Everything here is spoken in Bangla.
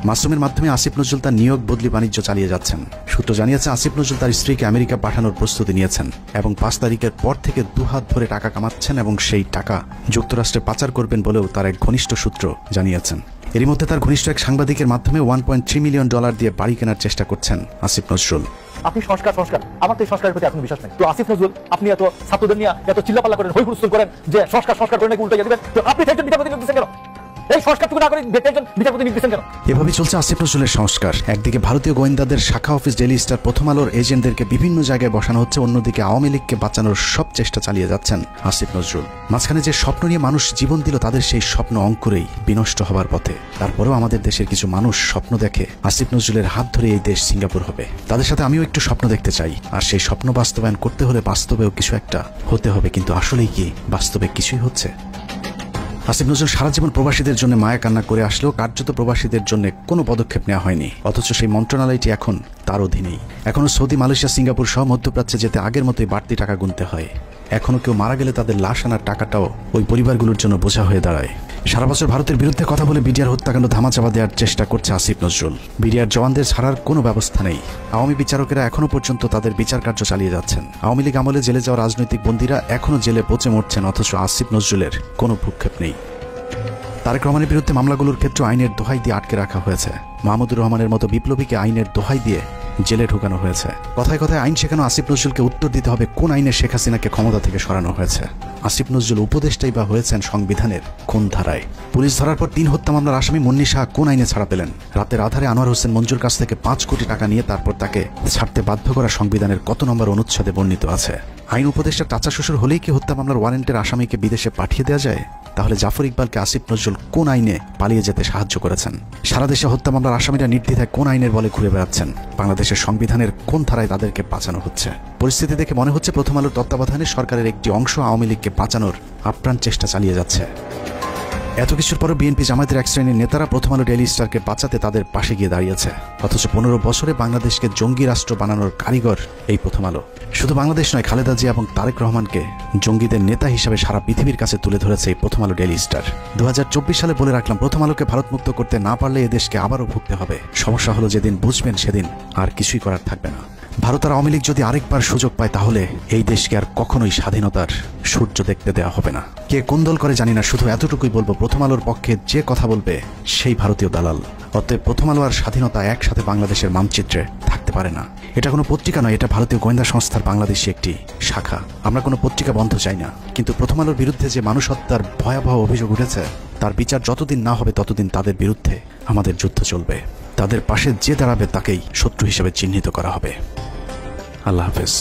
মাসুমের মাধ্যমে আসিফ নজরুল তার নিয়োগ বদলি বাণিজ্য চালিয়ে যাচ্ছেন। সূত্র জানিয়েছে আসিফ নজরুল তার স্ত্রীকে আমেরিকা পাঠানোর প্রস্তুতি নিয়েছেন এবং 5 তারিখের পর থেকে দুহাত ভরে টাকা কামাচ্ছেন এবং সেই টাকা যুক্তরাষ্ট্রে পাচার করবেন বলেও তার এক ঘনিষ্ঠ সূত্র জানিয়েছেন। এরই মধ্যে তার ঘনিষ্ঠ এক সাংবাদিকের মাধ্যমে $1.3 মিলিয়ন দিয়ে বাড়ি কেনার চেষ্টা করছেন আসিফ নজরুল। আপনি সংস্কার আমার তো এই সংস্কারের প্রতি এখন বিশ্বাস নেই। তো আসিফ নজরুল আপনি এত ছাত্রদের নিয়ে এত চিল্লাপাল্লা করেন, হই হুলস্থুল করেন যে সংস্কার করে নাকি উল্টে দিবেন, তো আপনি একজন বিচারপতি নিয়োগ দিচ্ছেন কেন? এই সংস্কারটুকু না করে একজন বিচারপতি নিয়োগ দিচ্ছেন কেন? এভাবেই চলছে আসিফ নজরুলের সংস্কার। একদিকে ভারতীয় গোয়েন্দাদের শাখা অফিস ডেইলি স্টার, প্রথম আলোর এজেন্টদেরকে বিভিন্ন জায়গায় বসানো হচ্ছে, অন্যদিকে আওয়ামী লীগকে বাঁচানোর সব চেষ্টা চালিয়ে যাচ্ছেন আসিফ নজরুল। মাঝখানে যে স্বপ্ন নিয়ে মানুষ জীবন দিল, তাদের সেই স্বপ্ন অঙ্কুরেই বিনষ্ট হবার পথে। তারপরেও আমাদের দেশের কিছু মানুষ স্বপ্ন দেখে আসিফ নজরুলের হাত ধরে এই দেশ সিঙ্গাপুর হবে। তাদের সাথে আমিও একটু স্বপ্ন দেখতে চাই, আর সেই স্বপ্ন বাস্তবায়ন করতে হলে বাস্তবেও কিছু একটা হতে হবে। কিন্তু আসলেই কি বাস্তবে কিছুই হচ্ছে? আসিফ নজরুল সারা জীবন প্রবাসীদের জন্য মায়া কান্না করে আসলেও কার্যত প্রবাসীদের জন্য কোনো পদক্ষেপ নেওয়া হয়নি, অথচ সেই মন্ত্রণালয়টি এখন তার অধীনেই। এখনও সৌদি, মালয়েশিয়া, সিঙ্গাপুর সহ মধ্যপ্রাচ্যে যেতে আগের মতোই বাড়তি টাকা গুনতে হয়। এখনও কেউ মারা গেলে তাদের লাশ আনার টাকাটাও ওই পরিবারগুলোর জন্য বোঝা হয়ে দাঁড়ায়। সারা বছর ভারতের বিরুদ্ধে কথা বলে বিডিআর হত্যাকাণ্ড ধামাচাপা দেওয়ার চেষ্টা করছে আসিফ নজরুল। বিডিআর জওয়ানদের ছাড়ার কোনো ব্যবস্থা নেই। আওয়ামী বিচারকেরা এখনও পর্যন্ত তাদের বিচার কার্য চালিয়ে যাচ্ছেন। আওয়ামী লীগ আমলে জেলে যাওয়া রাজনৈতিক বন্দীরা এখনও জেলে পচে মরছেন, অথচ আসিফ নজরুলের কোনো ভ্রুক্ষেপ নেই। তারেক রহমানের বিরুদ্ধে মামলাগুলোর ক্ষেত্রে আইনের দোহাই দিয়ে আটকে রাখা হয়েছে। মাহমুদুর রহমানের মতো বিপ্লবীকে আইনের দোহাই দিয়ে জেলে ঢুকানো হয়েছে। কথায় কথায় আইন শেখানো আসিফ নজরুলকে উত্তর দিতে হবে কোন আইনে শেখ হাসিনাকে ক্ষমতা থেকে সরানো হয়েছে। আসিফ নজরুল উপদেষ্টাই বা হয়েছেন সংবিধানের কোন ধারায়? পুলিশ ধরার পর 3 হত্যা মামলার আসামি মুন্নি শাহ কোন আইনে ছাড়া পেলেন? রাতের আধারে আনোয়ার হোসেন মঞ্জুর কাছ থেকে 5 কোটি টাকা নিয়ে তারপর তাকে ছাড়তে বাধ্য করা সংবিধানের কত নম্বর অনুচ্ছেদে বর্ণিত আছে? আইন উপদেষ্টার চাচা শ্বশুর হলেই কি হত্যা মামলার ওয়ারেন্টের আসামিকে বিদেশে পাঠিয়ে দেওয়া যায়? তাহলে জাফর ইকবালকে আসিফ নজরুল কোন আইনে পালিয়ে যেতে সাহায্য করেছেন? সারা দেশে হত্যা মামলার আসামিরা নির্দ্বিধায় কোন আইনের বলে ঘুরে বেড়াচ্ছেন? বাংলাদেশের সংবিধানের কোন ধারায় তাদেরকে বাঁচানো হচ্ছে? পরিস্থিতি দেখে মনে হচ্ছে প্রথম আলোর তত্ত্বাবধানে সরকারের একটি অংশ আওয়ামী লীগকে বাঁচানোর আপ্রাণ চেষ্টা চালিয়ে যাচ্ছে। এত কিছুর পরও বিএনপি জামায়াতের এক শ্রেণীর নেতারা প্রথম আলো ডেইলি স্টারকে বাঁচাতে তাদের পাশে গিয়ে দাঁড়িয়েছে, অথচ 15 বছরে বাংলাদেশকে জঙ্গি রাষ্ট্র বানানোর কারিগর এই প্রথম আলো। শুধু বাংলাদেশ নয়, খালেদা জিয়া এবং তারেক রহমানকে জঙ্গিদের নেতা হিসেবে সারা পৃথিবীর কাছে তুলে ধরেছে এই প্রথম আলো ডেইলি স্টার। 2024 সালে বলে রাখলাম, প্রথম আলোকে ভারতমুক্ত করতে না পারলে এদেশকে আবারও ভুগতে হবে। সমস্যা হলো যেদিন বুঝবেন সেদিন আর কিছুই করার থাকবে না। ভারত আর আওয়ামী লীগ যদি আরেকবার সুযোগ পায়, তাহলে এই দেশকে আর কখনোই স্বাধীনতার সূর্য দেখতে দেওয়া হবে না। কে কোন দল করে জানি না, শুধু এতটুকুই বলবো, প্রথম আলোর পক্ষে যে কথা বলবে সেই ভারতীয় দালাল। অতএব প্রথম আলো আর স্বাধীনতা একসাথে বাংলাদেশের মানচিত্রে থাকতে পারে না। এটা কোনো পত্রিকা নয়, এটা ভারতীয় গোয়েন্দা সংস্থার বাংলাদেশি একটি শাখা। আমরা কোনো পত্রিকা বন্ধ চাই না, কিন্তু প্রথম আলোর বিরুদ্ধে যে মানুষ হত্যার ভয়াবহ অভিযোগ উঠেছে, তার বিচার যতদিন না হবে ততদিন তাদের বিরুদ্ধে আমাদের যুদ্ধ চলবে। তাদের পাশে যে দাঁড়াবে তাকেই শত্রু হিসেবে চিহ্নিত করা হবে। আল্লাহ হাফেজ।